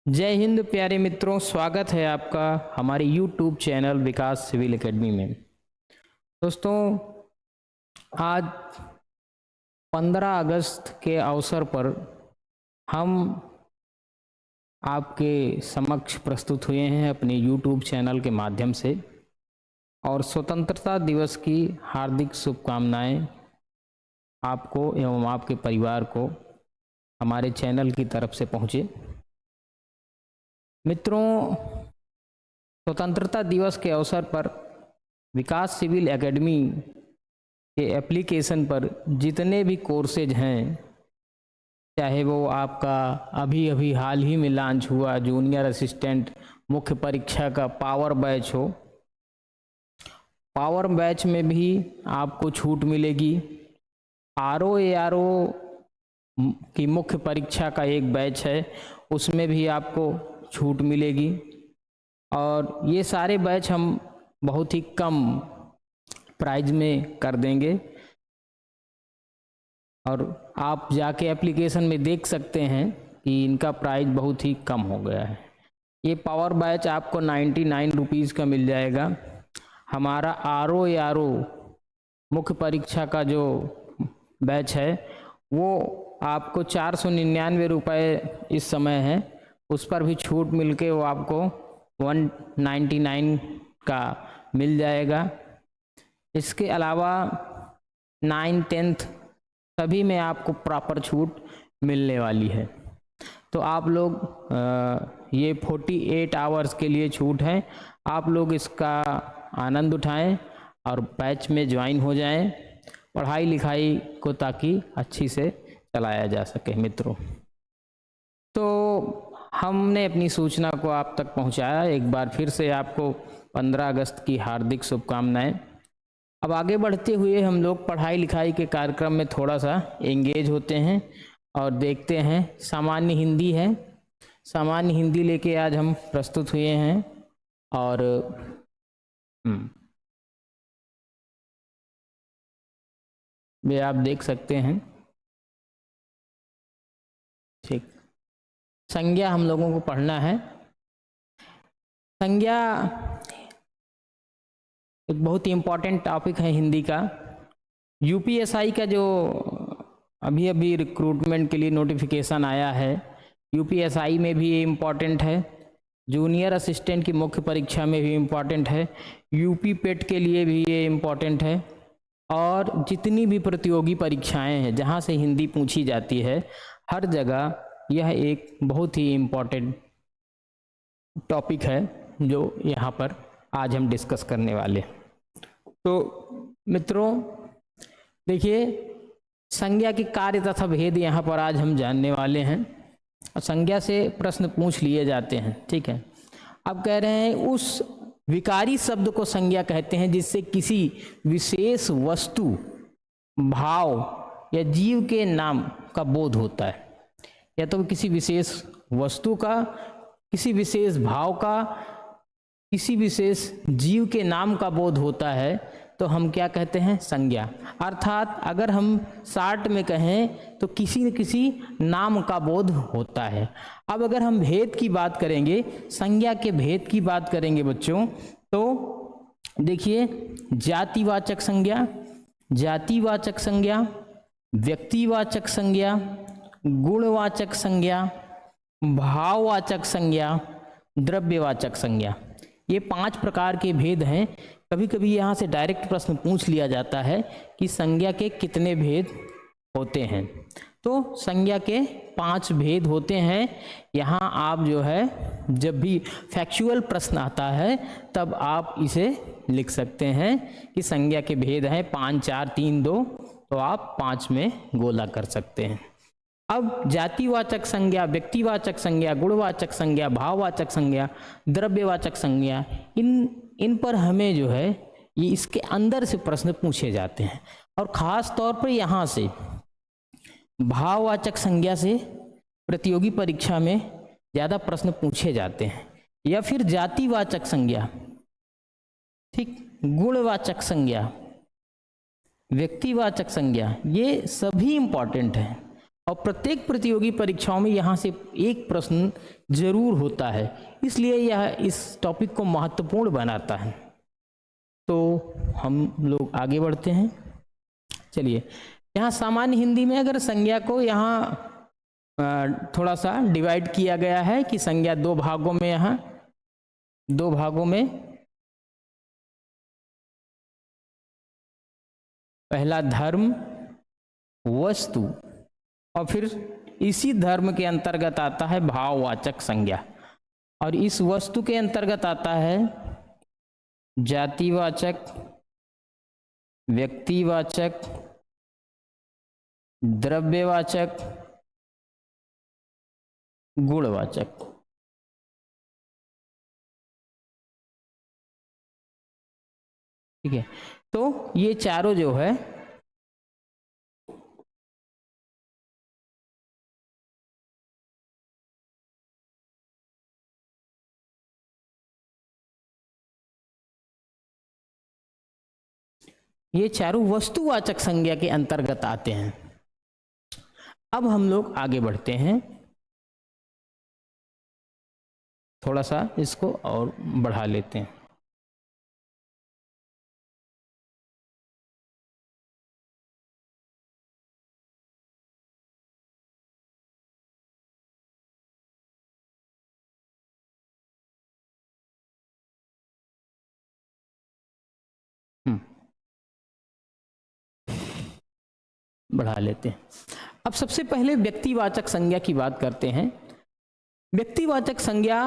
जय हिंद प्यारे मित्रों, स्वागत है आपका हमारे YouTube चैनल विकास सिविल एकेडमी में। दोस्तों, आज 15 अगस्त के अवसर पर हम आपके समक्ष प्रस्तुत हुए हैं अपने YouTube चैनल के माध्यम से, और स्वतंत्रता दिवस की हार्दिक शुभकामनाएं आपको एवं आपके परिवार को हमारे चैनल की तरफ से पहुँचे। मित्रों, स्वतंत्रता दिवस के अवसर पर विकास सिविल एकेडमी के एप्लीकेशन पर जितने भी कोर्सेज हैं, चाहे वो आपका अभी हाल ही में लॉन्च हुआ जूनियर असिस्टेंट मुख्य परीक्षा का पावर बैच हो, पावर बैच में भी आपको छूट मिलेगी। RO की मुख्य परीक्षा का एक बैच है, उसमें भी आपको छूट मिलेगी। और ये सारे बैच हम बहुत ही कम प्राइस में कर देंगे, और आप जाके एप्लीकेशन में देख सकते हैं कि इनका प्राइस बहुत ही कम हो गया है। ये पावर बैच आपको 99 रुपीज़ का मिल जाएगा। हमारा RO मुख्य परीक्षा का जो बैच है वो आपको 499 रुपये इस समय है, उस पर भी छूट मिलके वो आपको 199 का मिल जाएगा। इसके अलावा 9, 10th सभी में आपको प्रॉपर छूट मिलने वाली है। तो आप लोग ये 48 आवर्स के लिए छूट है, आप लोग इसका आनंद उठाएं और बैच में ज्वाइन हो जाएं, पढ़ाई लिखाई को ताकि अच्छी से चलाया जा सके। मित्रों, तो हमने अपनी सूचना को आप तक पहुंचाया। एक बार फिर से आपको 15 अगस्त की हार्दिक शुभकामनाएं। अब आगे बढ़ते हुए हम लोग पढ़ाई लिखाई के कार्यक्रम में थोड़ा सा एंगेज होते हैं और देखते हैं। सामान्य हिंदी है, सामान्य हिंदी लेके आज हम प्रस्तुत हुए हैं। और वे आप देख सकते हैं। ठीक, संज्ञा हम लोगों को पढ़ना है। संज्ञा एक बहुत ही इम्पोर्टेंट टॉपिक है हिंदी का। UPSI का जो अभी रिक्रूटमेंट के लिए नोटिफिकेशन आया है, UPSI में भी ये इम्पोर्टेंट है, जूनियर असिस्टेंट की मुख्य परीक्षा में भी इम्पोर्टेंट है, UP पेट के लिए भी ये इम्पोर्टेंट है, और जितनी भी प्रतियोगी परीक्षाएं हैं जहाँ से हिंदी पूछी जाती है, हर जगह यह एक बहुत ही इम्पोर्टेंट टॉपिक है जो यहाँ पर आज हम डिस्कस करने वाले। तो मित्रों देखिए, संज्ञा के कार्य तथा भेद यहाँ पर आज हम जानने वाले हैं, और संज्ञा से प्रश्न पूछ लिए जाते हैं। ठीक है, अब कह रहे हैं उस विकारी शब्द को संज्ञा कहते हैं जिससे किसी विशेष वस्तु, भाव या जीव के नाम का बोध होता है। या तो किसी विशेष वस्तु का, किसी विशेष भाव का, किसी विशेष जीव के नाम का बोध होता है, तो हम क्या कहते हैं? संज्ञा। अर्थात अगर हम शार्ट में कहें तो किसी न किसी नाम का बोध होता है। अब अगर हम भेद की बात करेंगे, संज्ञा के भेद की बात करेंगे बच्चों, तो देखिए, जातिवाचक संज्ञा, जातिवाचक संज्ञा, व्यक्तिवाचक संज्ञा, गुणवाचक संज्ञा, भाववाचक संज्ञा, द्रव्यवाचक संज्ञा, ये 5 प्रकार के भेद हैं। कभी कभी यहाँ से डायरेक्ट प्रश्न पूछ लिया जाता है कि संज्ञा के कितने भेद होते हैं। तो संज्ञा के 5 भेद होते हैं। यहाँ आप जो है जब भी फैक्चुअल प्रश्न आता है तब आप इसे लिख सकते हैं कि संज्ञा के भेद हैं 5, 4, 3, 2, तो आप 5 में गोला कर सकते हैं। अब जातिवाचक संज्ञा, व्यक्तिवाचक संज्ञा, गुणवाचक संज्ञा, भाववाचक संज्ञा, द्रव्यवाचक संज्ञा, इन पर हमें जो है ये इसके अंदर से प्रश्न पूछे जाते हैं। और ख़ास तौर पर यहाँ से भाववाचक संज्ञा से प्रतियोगी परीक्षा में ज़्यादा प्रश्न पूछे जाते हैं। या फिर जातिवाचक संज्ञा, ठीक, गुणवाचक संज्ञा, व्यक्तिवाचक संज्ञा, ये सभी इम्पॉर्टेंट हैं। और प्रत्येक प्रतियोगी परीक्षाओं में यहाँ से एक प्रश्न जरूर होता है, इसलिए यह इस टॉपिक को महत्वपूर्ण बनाता है। तो हम लोग आगे बढ़ते हैं। चलिए, यहाँ सामान्य हिंदी में अगर संज्ञा को यहाँ थोड़ा सा डिवाइड किया गया है कि संज्ञा दो भागों में, यहाँ दो भागों में, पहला धर्म वस्तु और फिर इसी धर्म के अंतर्गत आता है भाववाचक संज्ञा, और इस वस्तु के अंतर्गत आता है जातिवाचक, व्यक्तिवाचक, द्रव्यवाचक, गुणवाचक। ठीक है, तो ये चारों जो है ये चारों वस्तुवाचक संज्ञा के अंतर्गत आते हैं। अब हम लोग आगे बढ़ते हैं, थोड़ा सा इसको और बढ़ा लेते हैं। बढ़ा लेते हैं। अब सबसे पहले व्यक्तिवाचक संज्ञा की बात करते हैं। व्यक्तिवाचक संज्ञा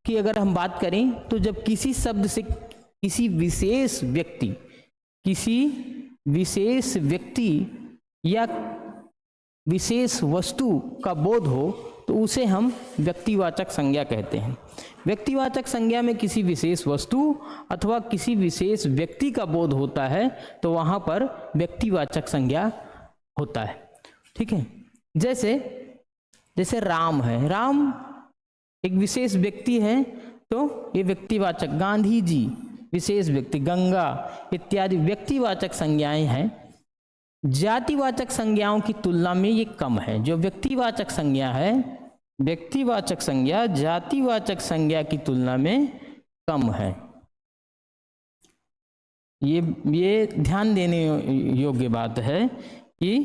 की अगर हम बात करें तो जब किसी शब्द से किसी विशेष व्यक्ति या विशेष वस्तु का बोध हो तो उसे हम व्यक्तिवाचक संज्ञा कहते हैं। व्यक्तिवाचक संज्ञा में किसी विशेष वस्तु अथवा किसी विशेष व्यक्ति का बोध होता है तो वहां पर व्यक्तिवाचक संज्ञा होता है। ठीक है, जैसे राम है, राम एक विशेष व्यक्ति है तो ये व्यक्तिवाचक, गांधी जी विशेष व्यक्ति, गंगा इत्यादि व्यक्तिवाचक संज्ञाएं हैं। जातिवाचक संज्ञाओं की तुलना में ये कम है। जो व्यक्तिवाचक संज्ञा है, व्यक्तिवाचक संज्ञा जातिवाचक संज्ञा की तुलना में कम है। ये ध्यान देने योग्य बात है कि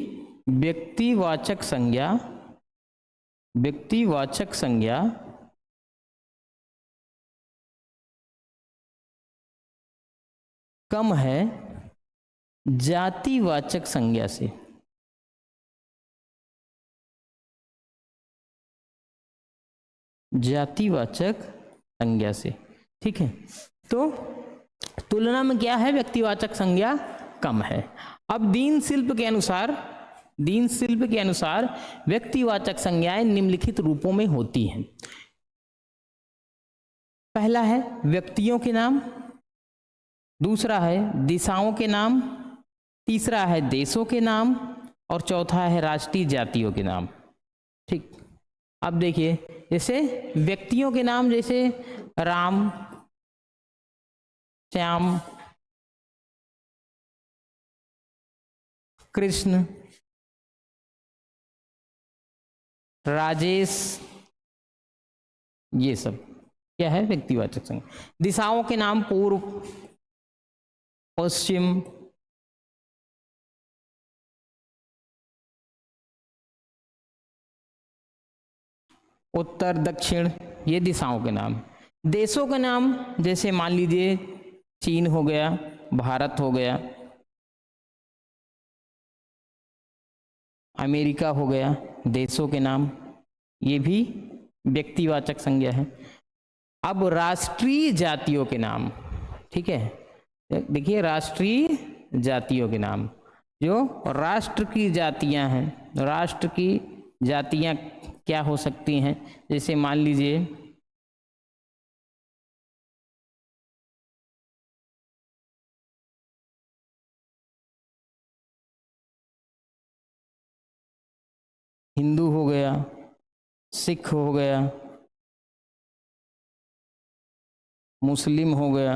व्यक्तिवाचक संज्ञा कम है जातिवाचक संज्ञा से। जातिवाचक संज्ञा से। ठीक है, तो तुलना में क्या है, व्यक्तिवाचक संज्ञा कम है। अब दीन शिल्प के अनुसार व्यक्तिवाचक संज्ञाएं निम्नलिखित रूपों में होती हैं। पहला है व्यक्तियों के नाम, दूसरा है दिशाओं के नाम, तीसरा है देशों के नाम और चौथा है राष्ट्रीय जातियों के नाम। ठीक, अब देखिए, जैसे व्यक्तियों के नाम जैसे राम, श्याम, कृष्ण, राजेश, ये सब क्या है, व्यक्तिवाचक संज्ञा। दिशाओं के नाम पूर्व, पश्चिम, उत्तर, दक्षिण, ये दिशाओं के नाम। देशों के नाम जैसे मान लीजिए चीन हो गया, भारत हो गया, अमेरिका हो गया, देशों के नाम, ये भी व्यक्तिवाचक संज्ञा है। अब राष्ट्रीय जातियों के नाम, ठीक है, देखिए राष्ट्रीय जातियों के नाम, जो राष्ट्र की जातियां हैं, राष्ट्र की जातियां क्या हो सकती हैं, जैसे मान लीजिए हिंदू हो गया, सिख हो गया, मुस्लिम हो गया,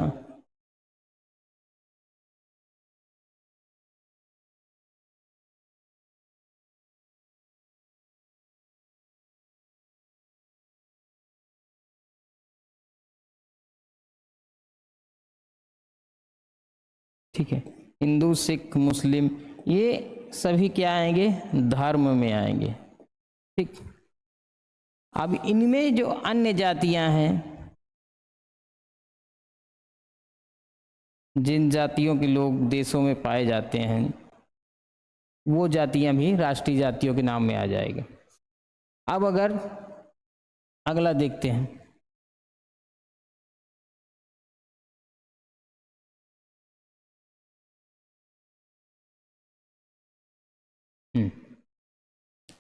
ठीक है। हिंदू, सिख, मुस्लिम, ये सभी क्या आएंगे, धर्म में आएंगे। ठीक। अब इनमें जो अन्य जातियां हैं, जिन जातियों के लोग देशों में पाए जाते हैं, वो जातियां भी राष्ट्रीय जातियों के नाम में आ जाएगा। अब अगर अगला देखते हैं,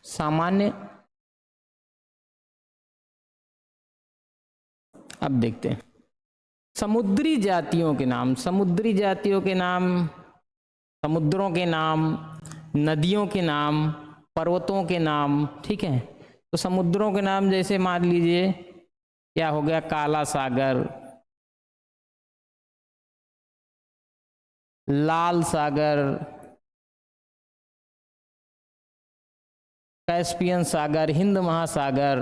सामान्य, अब देखते हैं समुद्री जातियों के नाम। समुद्री जातियों के नाम, समुद्रों के नाम, नदियों के नाम, पर्वतों के नाम। ठीक है। तो समुद्रों के नाम जैसे मान लीजिए क्या हो गया, काला सागर, लाल सागर, कैस्पियन सागर, हिंद महासागर।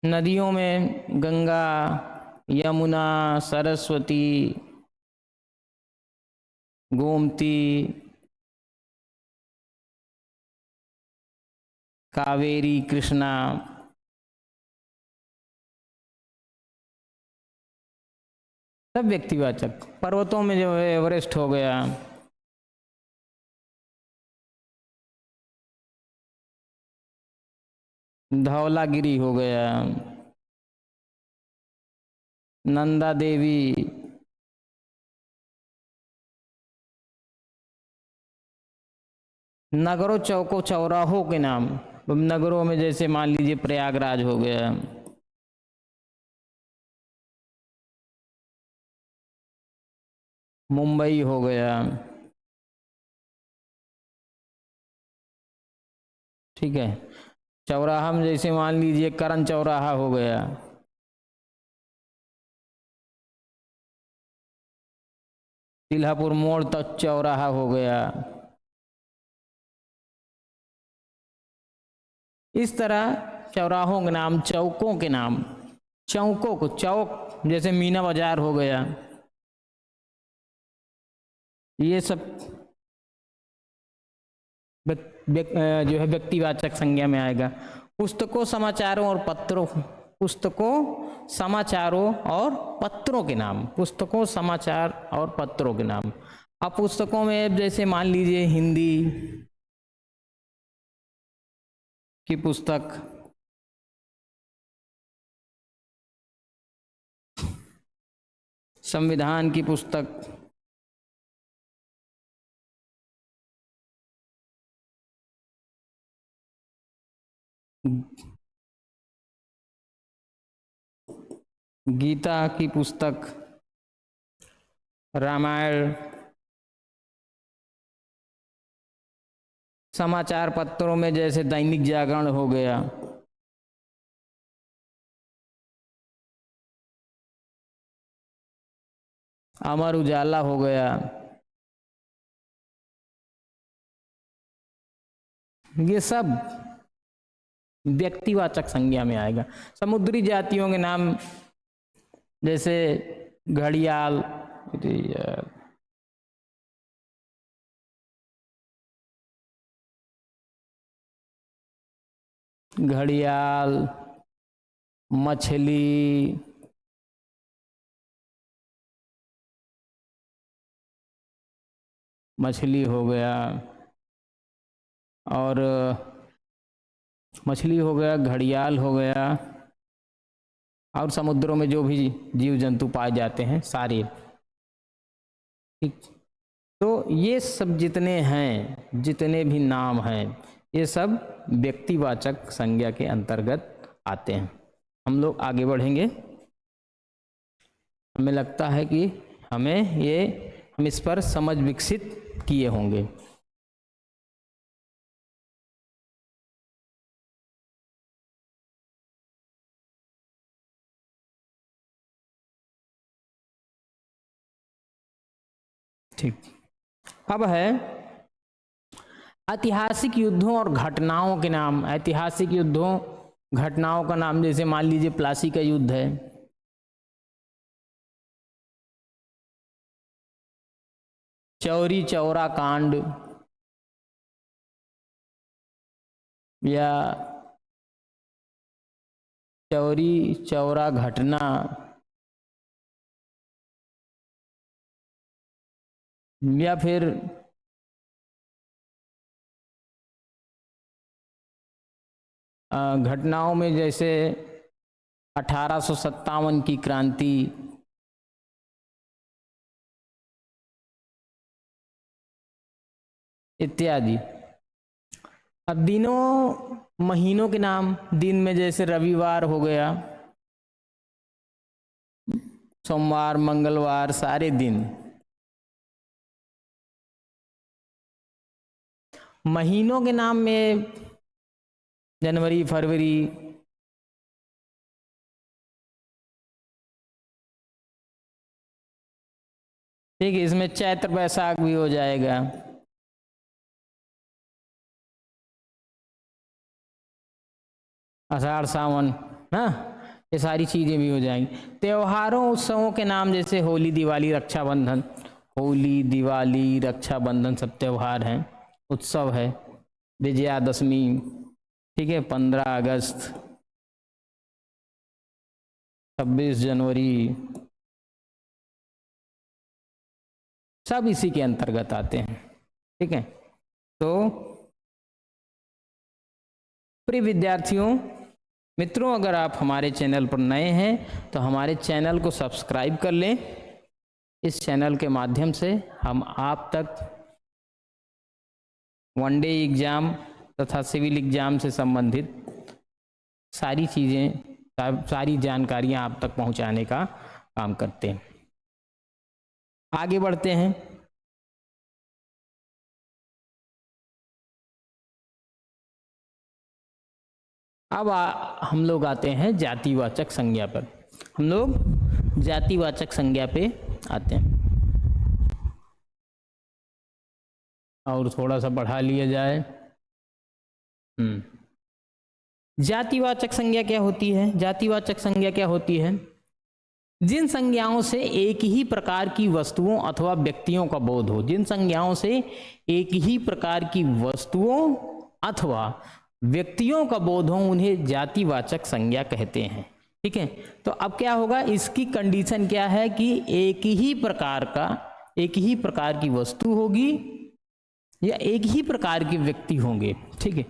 नदियों में गंगा, यमुना, सरस्वती, गोमती, कावेरी, कृष्णा। सब व्यक्तिवाचक। पर्वतों में जो है एवरेस्ट हो गया, धौलागिरी हो गया, नंदा देवी, नगरों, चौकों, चौराहों के नाम। नगरों में जैसे मान लीजिए प्रयागराज हो गया, मुंबई हो गया। ठीक है। चौराहा में जैसे मान लीजिए करण चौराहा हो गया, तिल्हापुर मोड़ तक चौराहा हो गया। इस तरह चौराहों के नाम, चौकों के नाम, चौकों को, चौक जैसे मीना बाजार हो गया, ये सब जो है व्यक्तिवाचक संज्ञा में आएगा। पुस्तकों, समाचारों और पत्रों, पुस्तकों, समाचारों और पत्रों के नाम। पुस्तकों, समाचार और पत्रों के नाम। अब पुस्तकों में जैसे मान लीजिए हिंदी की पुस्तक, संविधान की पुस्तक, गीता की पुस्तक, रामायण। समाचार पत्रों में जैसे दैनिक जागरण हो गया, अमर उजाला हो गया। ये सब व्यक्तिवाचक संज्ञा में आएगा। समुद्री जातियों के नाम जैसे घड़ियाल, घड़ियाल, मछली, मछली हो गया, और मछली हो गया, घड़ियाल हो गया, और समुद्रों में जो भी जीव जंतु पाए जाते हैं सारे। ठीक। तो ये सब जितने हैं, जितने भी नाम हैं, ये सब व्यक्तिवाचक संज्ञा के अंतर्गत आते हैं। हम लोग आगे बढ़ेंगे। हमें लगता है कि हम इस पर समझ विकसित किए होंगे। ठीक। अब है ऐतिहासिक युद्धों और घटनाओं के नाम। ऐतिहासिक युद्धों घटनाओं का नाम, जैसे मान लीजिए प्लासी का युद्ध है, चौरी चौरा कांड, या चौरी चौरा घटना, या फिर घटनाओं में जैसे 1857 की क्रांति, इत्यादि। अब दिनों महीनों के नाम, दिन में जैसे रविवार हो गया, सोमवार मंगलवार, सारे दिन। महीनों के नाम में जनवरी फरवरी, ठीक है, इसमें चैत्र बैसाख भी हो जाएगा। आषाढ़ सावन, ना, ये सारी चीजें भी हो जाएंगी। त्योहारों उत्सवों के नाम जैसे होली दिवाली रक्षाबंधन, होली दिवाली रक्षाबंधन सब त्योहार हैं, उत्सव है। विजयादशमी, ठीक है, 15 अगस्त, 26 जनवरी, सब इसी के अंतर्गत आते हैं। ठीक है, तो प्रिय विद्यार्थियों मित्रों, अगर आप हमारे चैनल पर नए हैं तो हमारे चैनल को सब्सक्राइब कर लें। इस चैनल के माध्यम से हम आप तक वनडे एग्जाम तथा सिविल एग्जाम से संबंधित सारी चीज़ें, सारी जानकारियां आप तक पहुंचाने का काम करते हैं। आगे बढ़ते हैं। अब हम लोग आते हैं जातिवाचक संज्ञा पर। हम लोग जातिवाचक संज्ञा पे आते हैं, और थोड़ा सा बढ़ा लिया जाए। जातिवाचक संज्ञा क्या होती है? जातिवाचक संज्ञा क्या होती है? जिन संज्ञाओं से एक ही प्रकार की वस्तुओं अथवा व्यक्तियों का बोध हो, जिन संज्ञाओं से एक ही प्रकार की वस्तुओं अथवा व्यक्तियों का बोध हो, उन्हें जातिवाचक संज्ञा कहते हैं। ठीक है, तो अब क्या होगा, इसकी कंडीशन क्या है कि एक ही प्रकार की वस्तु होगी या एक ही प्रकार के व्यक्ति होंगे। ठीक है,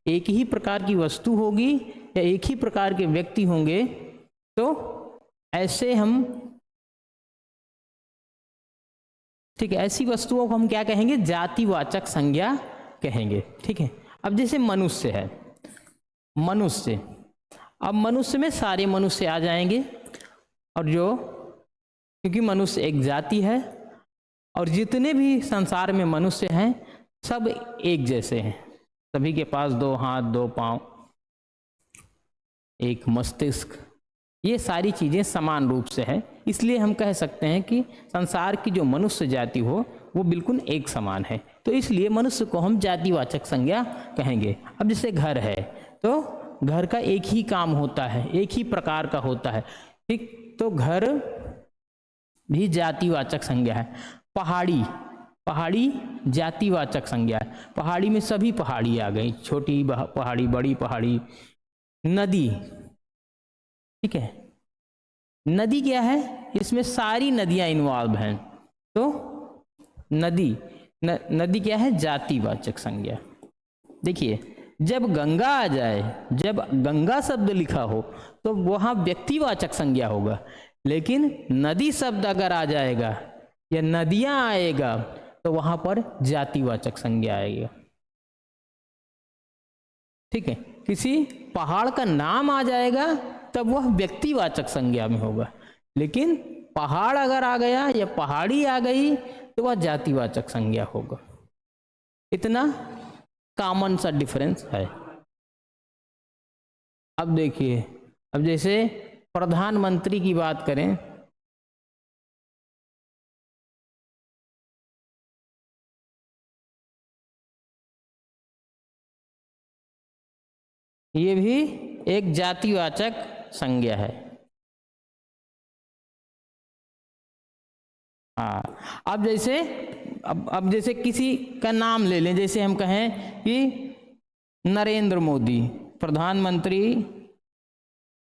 एक ही प्रकार की वस्तु होगी या एक ही प्रकार के व्यक्ति होंगे, तो ऐसे हम, ठीक है, ऐसी वस्तुओं को हम क्या कहेंगे? जातिवाचक संज्ञा कहेंगे। ठीक है, अब जैसे मनुष्य है, मनुष्य, अब मनुष्य में सारे मनुष्य आ जाएंगे, और जो, क्योंकि मनुष्य एक जाति है और जितने भी संसार में मनुष्य हैं सब एक जैसे हैं, सभी के पास 2 हाथ 2 पांव, एक मस्तिष्क, ये सारी चीजें समान रूप से है। इसलिए हम कह सकते हैं कि संसार की जो मनुष्य जाति हो वो बिल्कुल एक समान है, तो इसलिए मनुष्य को हम जातिवाचक संज्ञा कहेंगे। अब जैसे घर है, तो घर का एक ही काम होता है, एक ही प्रकार का होता है। ठीक, तो घर भी जातिवाचक संज्ञा है। पहाड़ी, पहाड़ी जातिवाचक संज्ञा है। पहाड़ी में सभी पहाड़ी आ गई, छोटी पहाड़ी, बड़ी पहाड़ी। नदी, ठीक है, नदी क्या है? इसमें सारी नदियां इन्वॉल्व हैं, तो नदी, नदी क्या है? जातिवाचक संज्ञा। देखिए, जब गंगा आ जाए, जब गंगा शब्द लिखा हो तो वहां व्यक्तिवाचक संज्ञा होगा, लेकिन नदी शब्द अगर आ जाएगा या नदियां आएगा तो वहां पर जातिवाचक संज्ञा आएगा। ठीक है, किसी पहाड़ का नाम आ जाएगा तब वह व्यक्तिवाचक संज्ञा में होगा, लेकिन पहाड़ अगर आ गया या पहाड़ी आ गई तो वह जातिवाचक संज्ञा होगा। इतना कॉमन सा डिफरेंस है। अब देखिए, अब जैसे प्रधानमंत्री की बात करें, ये भी एक जातिवाचक संज्ञा है। हाँ, अब जैसे किसी का नाम ले लें, जैसे हम कहें कि नरेंद्र मोदी प्रधानमंत्री,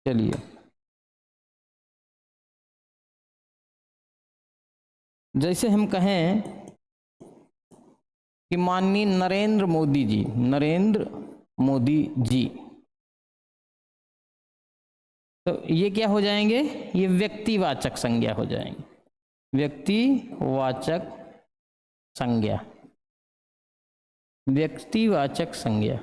चलिए जैसे हम कहें कि माननीय नरेंद्र मोदी जी, नरेंद्र मोदी जी, तो ये क्या हो जाएंगे, ये व्यक्तिवाचक संज्ञा हो जाएंगे, व्यक्तिवाचक संज्ञा, व्यक्तिवाचक संज्ञा।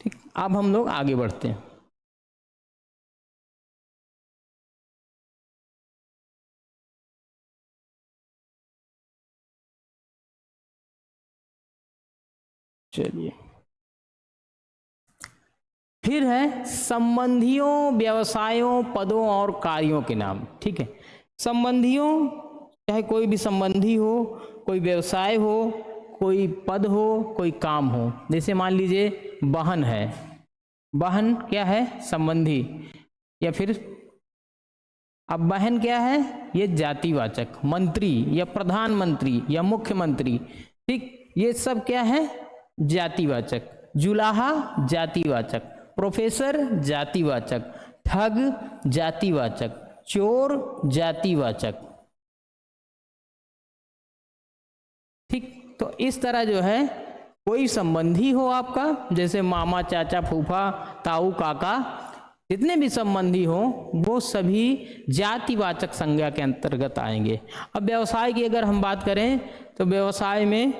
ठीक, अब हम लोग आगे बढ़ते हैं। चलिए, फिर है संबंधियों, व्यवसायों, पदों और कार्यों के नाम। ठीक है, संबंधियों, चाहे कोई भी संबंधी हो, कोई व्यवसाय हो, कोई पद हो, कोई काम हो। जैसे मान लीजिए बहन है, बहन क्या है, संबंधी, या फिर अब बहन क्या है, ये जातिवाचक, मंत्री या प्रधानमंत्री या मुख्यमंत्री, ठीक, ये सब क्या है, जातिवाचक। जुलाहा जातिवाचक, प्रोफेसर जातिवाचक, ठग जातिवाचक, चोर जातिवाचक। ठीक, तो इस तरह जो है कोई संबंधी हो आपका, जैसे मामा, चाचा, फूफा, ताऊ, काका, जितने भी संबंधी हो वो सभी जातिवाचक संज्ञा के अंतर्गत आएंगे। अब व्यवसाय की अगर हम बात करें तो व्यवसाय में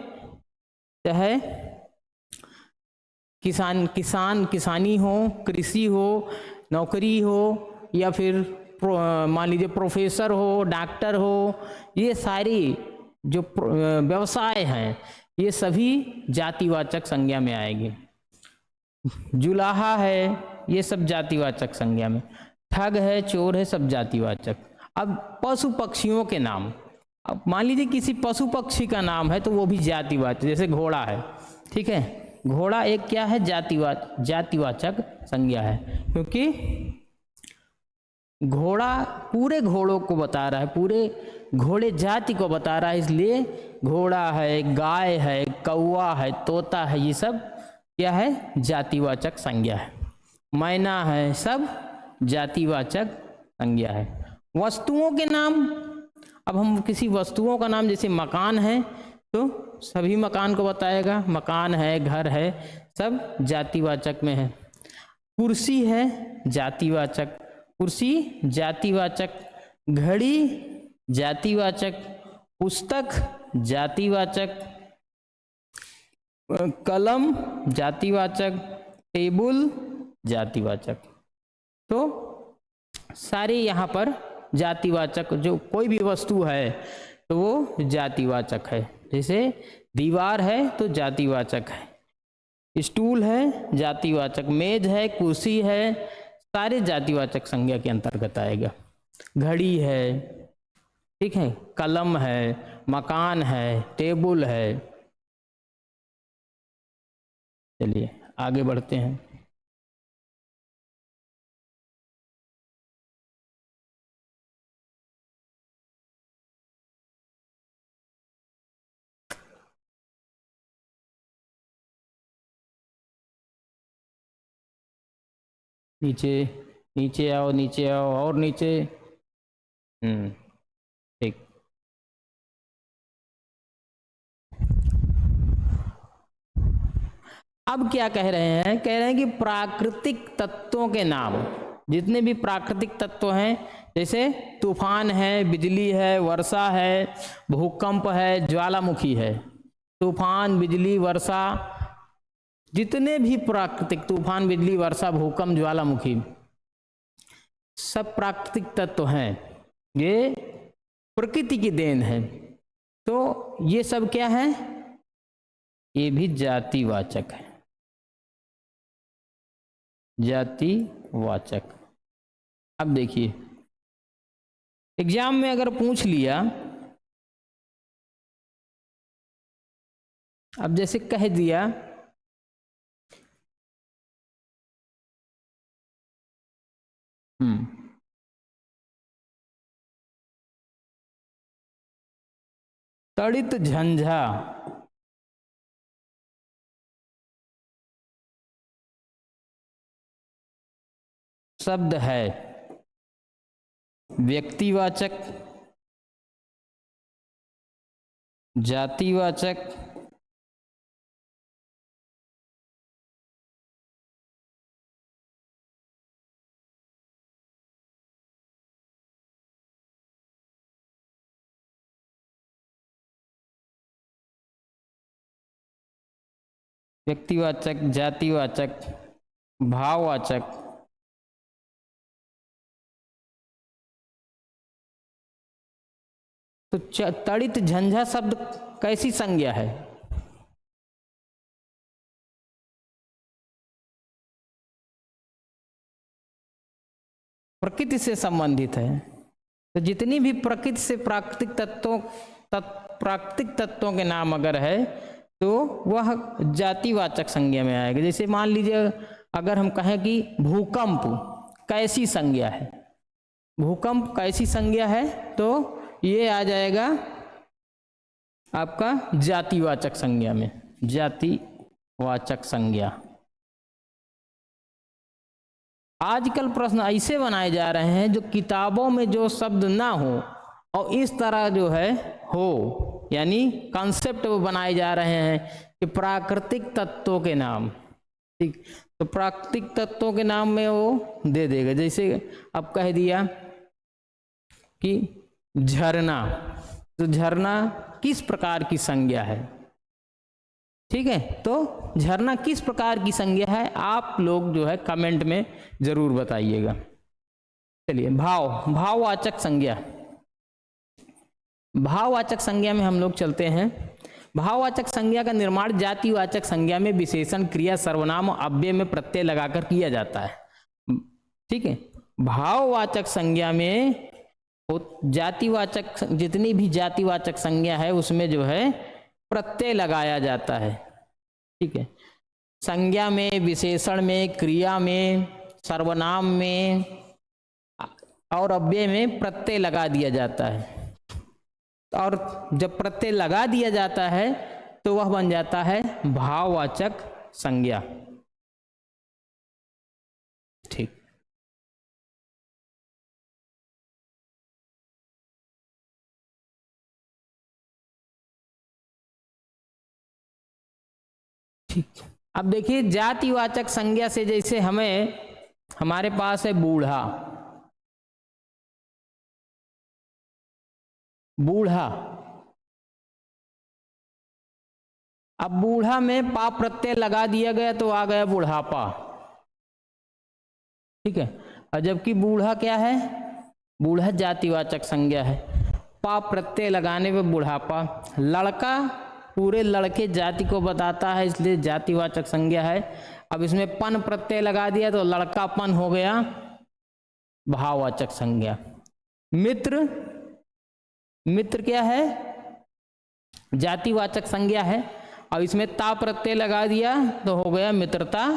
चाहे किसानी हो, कृषि हो, नौकरी हो, या फिर मान लीजिए प्रोफेसर हो, डॉक्टर हो, ये सारी जो व्यवसाय हैं ये सभी जातिवाचक संज्ञा में आएगी। जुलाहा है, ये सब जातिवाचक संज्ञा में। ठग है, चोर है, सब जातिवाचक। अब पशु पक्षियों के नाम, अब मान लीजिए किसी पशु पक्षी का नाम है तो वो भी जातिवाचक, जैसे घोड़ा है, ठीक है, घोड़ा एक क्या है, जातिवाचक संज्ञा है, क्योंकि घोड़ा पूरे घोड़ों को बता रहा है, पूरे घोड़े जाति को बता रहा है, इसलिए घोड़ा है, गाय है, कौवा है, तोता है, ये सब क्या है, जातिवाचक संज्ञा है। मैना है, सब जातिवाचक संज्ञा है। वस्तुओं के नाम, अब हम किसी वस्तुओं का नाम, जैसे मकान है तो सभी मकान को बताएगा, मकान है, घर है, सब जातिवाचक में है। कुर्सी है, जातिवाचक, कुर्सी जातिवाचक, घड़ी जातिवाचक, पुस्तक जातिवाचक, कलम जातिवाचक, टेबल जातिवाचक। तो सारे यहाँ पर जातिवाचक, जो कोई भी वस्तु है तो वो जातिवाचक है। जैसे दीवार है तो जातिवाचक है, स्टूल है जातिवाचक, मेज है, कुर्सी है, सारे जातिवाचक संज्ञा के अंतर्गत आएगा। घड़ी है, ठीक है, कलम है, मकान है, टेबल है। चलिए आगे बढ़ते हैं। नीचे नीचे आओ, नीचे आओ, और नीचे। ठीक, अब क्या कह रहे हैं, कह रहे हैं कि प्राकृतिक तत्वों के नाम, जितने भी प्राकृतिक तत्व हैं, जैसे तूफान है, बिजली है, वर्षा है, भूकंप है, ज्वालामुखी है। तूफान, बिजली, वर्षा, जितने भी प्राकृतिक, तूफान, बिजली, वर्षा, भूकंप, ज्वालामुखी, सब प्राकृतिक तत्व हैं, ये प्रकृति की देन है। तो ये सब क्या है, ये भी जातिवाचक है, जातिवाचक। अब देखिए एग्जाम में अगर पूछ लिया, अब जैसे कह दिया तड़ित झंझा शब्द है व्यक्तिवाचक, जातिवाचक, व्यक्तिवाचक, जातिवाचक, भाववाचक, तो तड़ित झंझा शब्द कैसी संज्ञा है? प्रकृति से संबंधित है। तो जितनी भी प्रकृति से प्राकृतिक तत्वों के नाम अगर है तो वह जातिवाचक संज्ञा में आएगा। जैसे मान लीजिए अगर हम कहें कि भूकंप कैसी संज्ञा है, भूकंप कैसी संज्ञा है, तो ये आ जाएगा आपका जातिवाचक संज्ञा में, जातिवाचक संज्ञा। आजकल प्रश्न ऐसे बनाए जा रहे हैं जो किताबों में जो शब्द ना हो और इस तरह जो है हो, यानी कॉन्सेप्ट वो बनाए जा रहे हैं कि प्राकृतिक तत्वों के नाम, ठीक, तो प्राकृतिक तत्वों के नाम में वो दे देगा। जैसे अब कह दिया कि झरना, तो झरना किस प्रकार की संज्ञा है, ठीक है, तो झरना किस प्रकार की संज्ञा है आप लोग जो है कमेंट में जरूर बताइएगा। चलिए भाववाचक संज्ञा, भाववाचक संज्ञा में हम लोग चलते हैं। भाववाचक संज्ञा का निर्माण जातिवाचक संज्ञा में विशेषण, क्रिया, सर्वनाम, अव्यय में प्रत्यय लगाकर किया जाता है, ठीक है। भाववाचक संज्ञा में जातिवाचक, जितनी भी जातिवाचक संज्ञा है उसमें जो है प्रत्यय लगाया जाता है, ठीक है। संज्ञा में, विशेषण में, क्रिया में, सर्वनाम में और अव्यय में प्रत्यय लगा दिया जाता है। और जब प्रत्यय लगा दिया जाता है तो वह बन जाता है भाववाचक संज्ञा, ठीक। अब देखिए जातिवाचक संज्ञा से जैसे हमारे पास है बूढ़ा, बूढ़ा, अब बूढ़ा में पा प्रत्यय लगा दिया गया तो आ गया बुढ़ापा, ठीक है। और जबकि बूढ़ा क्या है, बूढ़ा जातिवाचक संज्ञा है, पा प्रत्यय लगाने पे बुढ़ापा। लड़का पूरे लड़के जाति को बताता है इसलिए जातिवाचक संज्ञा है। अब इसमें पन प्रत्यय लगा दिया तो लड़कापन हो गया भाववाचक संज्ञा। मित्र, मित्र क्या है, जातिवाचक संज्ञा है। अब इसमें ता प्रत्यय लगा दिया तो हो गया मित्रता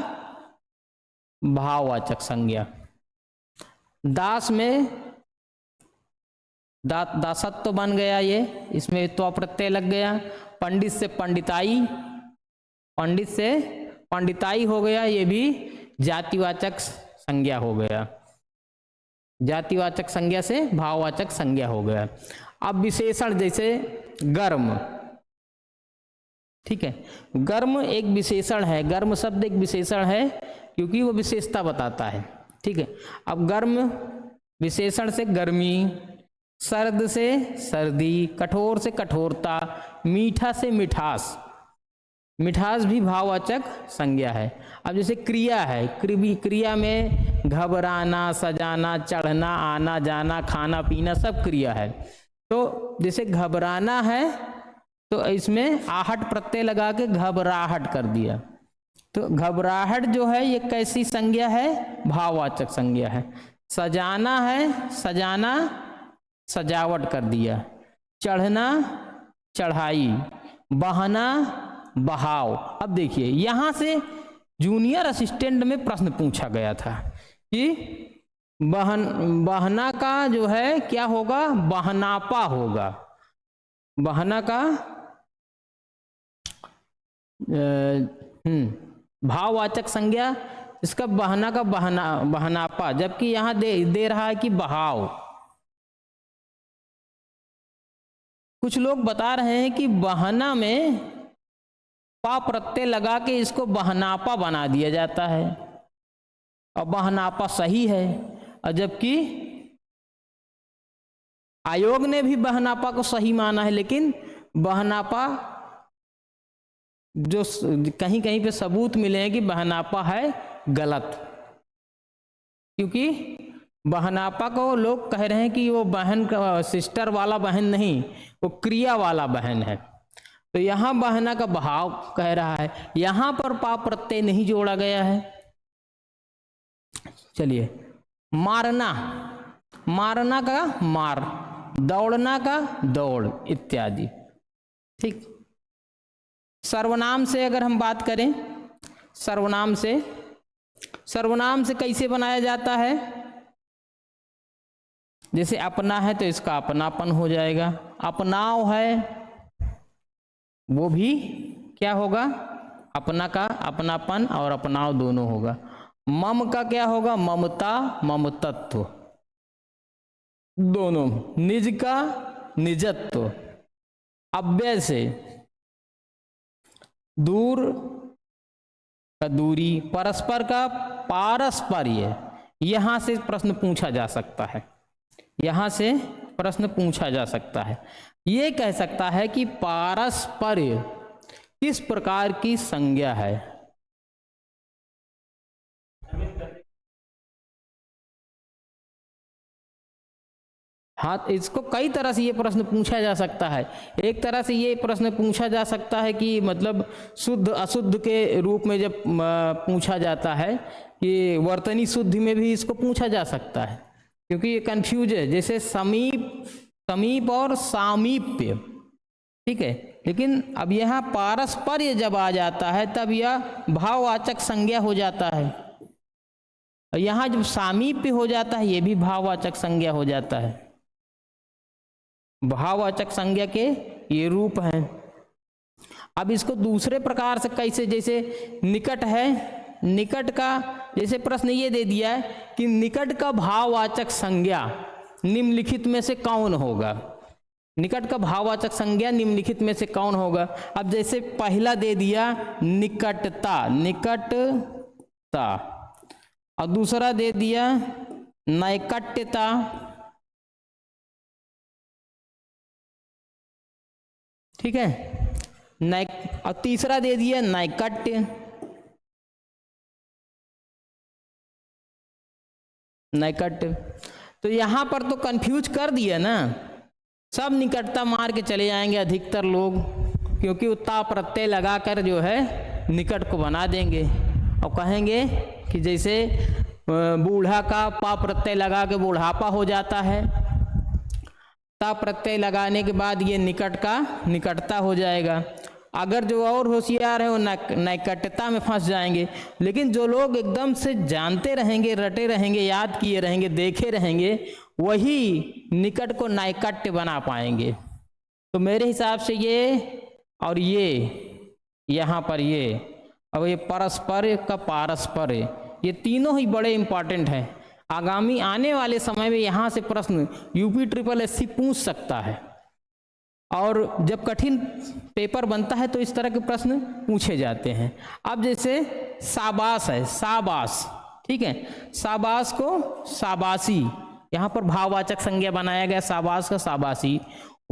भाववाचक संज्ञा। दास में दासत्व तो बन गया ये, इसमें तो प्रत्यय लग गया। पंडित से पंडिताई, पंडित से पंडिताई हो गया, ये भी जातिवाचक संज्ञा हो गया, जातिवाचक संज्ञा से भाववाचक संज्ञा हो गया। अब विशेषण जैसे गर्म, ठीक है, गर्म एक विशेषण है, गर्म शब्द एक विशेषण है क्योंकि वो विशेषता बताता है, ठीक है। अब गर्म विशेषण से गर्मी, सर्द से सर्दी, कठोर से कठोरता, मीठा से मिठास, मिठास भी भाववाचक संज्ञा है। अब जैसे क्रिया है, क्रिया में घबराना, सजाना, चढ़ना, आना जाना, खाना पीना सब क्रिया है। तो जैसे घबराना है तो इसमें आहट प्रत्यय लगा के घबराहट कर दिया, तो घबराहट जो है ये कैसी संज्ञा है, भाववाचक संज्ञा है। सजाना है, सजाना सजावट कर दिया। चढ़ना चढ़ाई, बहाना बहाव। अब देखिए यहां से जूनियर असिस्टेंट में प्रश्न पूछा गया था कि बहना का जो है क्या होगा, बहनापा होगा। बहना का भाववाचक संज्ञा, इसका बहना का बहनापा, जबकि यहां दे रहा है कि बहाव। कुछ लोग बता रहे हैं कि बहना में पा प्रत्यय लगा के इसको बहनापा बना दिया जाता है और बहनापा सही है, और जबकि आयोग ने भी बहनापा को सही माना है, लेकिन बहनापा जो कहीं कहीं पे सबूत मिले हैं कि बहनापा है गलत, क्योंकि बहनापा को लोग कह रहे हैं कि वो बहन का सिस्टर वाला बहन नहीं, वो क्रिया वाला बहन है। तो यहाँ बहना का भाव कह रहा है, यहाँ पर पा प्रत्यय नहीं जोड़ा गया है। चलिए, मारना, मारना का मार, दौड़ना का दौड़ इत्यादि। ठीक। सर्वनाम से अगर हम बात करें, सर्वनाम से कैसे बनाया जाता है, जैसे अपना है तो इसका अपनापन हो जाएगा, अपनाव है वो भी क्या होगा, अपना का अपनापन और अपनाव दोनों होगा। मम का क्या होगा, ममता ममतत्व दोनों। निज का निजत्व। अव्यय से दूर का दूरी, परस्पर का पारस्पर्य। यहां से प्रश्न पूछा जा सकता है, यहां से प्रश्न पूछा जा सकता है। ये कह सकता है कि पारस्पर्य किस प्रकार की संज्ञा है। हाँ, इसको कई तरह से ये प्रश्न पूछा जा सकता है। एक तरह से ये प्रश्न पूछा जा सकता है कि मतलब शुद्ध अशुद्ध के रूप में जब पूछा जाता है, कि वर्तनी शुद्धि में भी इसको पूछा जा सकता है, क्योंकि ये कंफ्यूज है। जैसे समीप और सामीप्य, ठीक है, लेकिन अब यहाँ पारस्पर्य जब आ जाता है तब यह भाववाचक संज्ञा हो जाता है, और यहाँ जब सामीप्य हो जाता है ये भी भाववाचक संज्ञा हो जाता है। भाववाचक संज्ञा के ये रूप हैं। अब इसको दूसरे प्रकार से कैसे, जैसे निकट है, निकट का जैसे प्रश्न ये दे दिया है कि निकट का भाववाचक संज्ञा निम्नलिखित में से कौन होगा। निकट का भाववाचक संज्ञा निम्नलिखित में से कौन होगा। अब जैसे पहला दे दिया निकटता, निकटता, और दूसरा दे दिया नैकट्यता, ठीक है, और तीसरा दे दिया नैकट्य, नैकट्य। तो यहां पर तो कंफ्यूज कर दिया ना, सब निकटता मार के चले जाएंगे अधिकतर लोग, क्योंकि उत्ता प्रत्यय लगाकर जो है निकट को बना देंगे और कहेंगे कि जैसे बूढ़ा का पा प्रत्यय लगा के बुढ़ापा हो जाता है, ता प्रत्यय लगाने के बाद ये निकट का निकटता हो जाएगा। अगर जो और होशियार है वो नैकट्यता में फंस जाएंगे। लेकिन जो लोग एकदम से जानते रहेंगे, रटे रहेंगे, याद किए रहेंगे, देखे रहेंगे, वही निकट को नैकट्य बना पाएंगे। तो मेरे हिसाब से ये और ये यहाँ पर ये, अब ये परस्पर का पारस्पर्य, ये तीनों ही बड़े इंपॉर्टेंट हैं। आगामी आने वाले समय में यहाँ से प्रश्न UPSSSC पूछ सकता है, और जब कठिन पेपर बनता है तो इस तरह के प्रश्न पूछे जाते हैं। अब जैसे शाबाश है, शाबाश, ठीक है, शाबाश को शाबाशी, यहाँ पर भाववाचक संज्ञा बनाया गया, शाबाश का शाबाशी,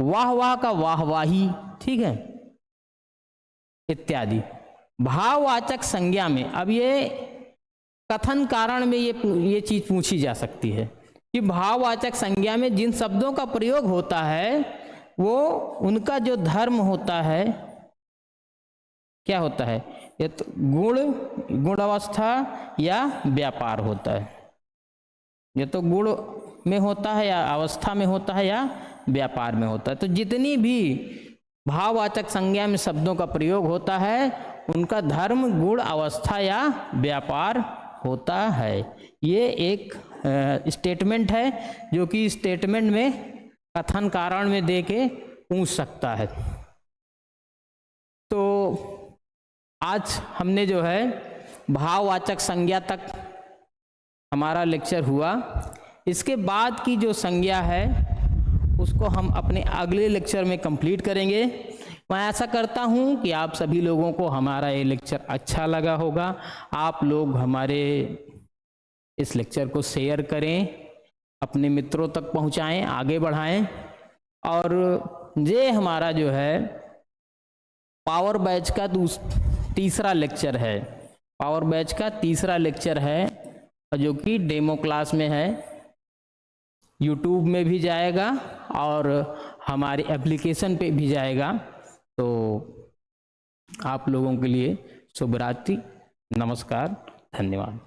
वाह वाह का वाहवाही, ठीक है, इत्यादि। भाववाचक संज्ञा में अब ये कथन कारण में ये चीज पूछी जा सकती है कि भाववाचक संज्ञा में जिन शब्दों का प्रयोग होता है वो उनका जो धर्म होता है क्या होता है, ये तो गुण अवस्था या व्यापार होता है। ये तो गुण में होता है या अवस्था में होता है या व्यापार में होता है। तो जितनी भी भाववाचक संज्ञा में शब्दों का प्रयोग होता है उनका धर्म, गुण, अवस्था या व्यापार होता है। ये एक स्टेटमेंट है, जो कि स्टेटमेंट में कथन कारण में दे के पूछ सकता है। तो आज हमने जो है भाववाचक संज्ञा तक हमारा लेक्चर हुआ। इसके बाद की जो संज्ञा है उसको हम अपने अगले लेक्चर में कंप्लीट करेंगे। मैं आशा करता हूं कि आप सभी लोगों को हमारा ये लेक्चर अच्छा लगा होगा। आप लोग हमारे इस लेक्चर को शेयर करें, अपने मित्रों तक पहुंचाएं, आगे बढ़ाएं। और ये हमारा जो है पावर बैच का तीसरा लेक्चर है, पावर बैच का तीसरा लेक्चर है, जो कि डेमो क्लास में है, यूट्यूब में भी जाएगा और हमारे एप्लीकेशन पे भी जाएगा। तो आप लोगों के लिए शुभ रात्रि, नमस्कार, धन्यवाद।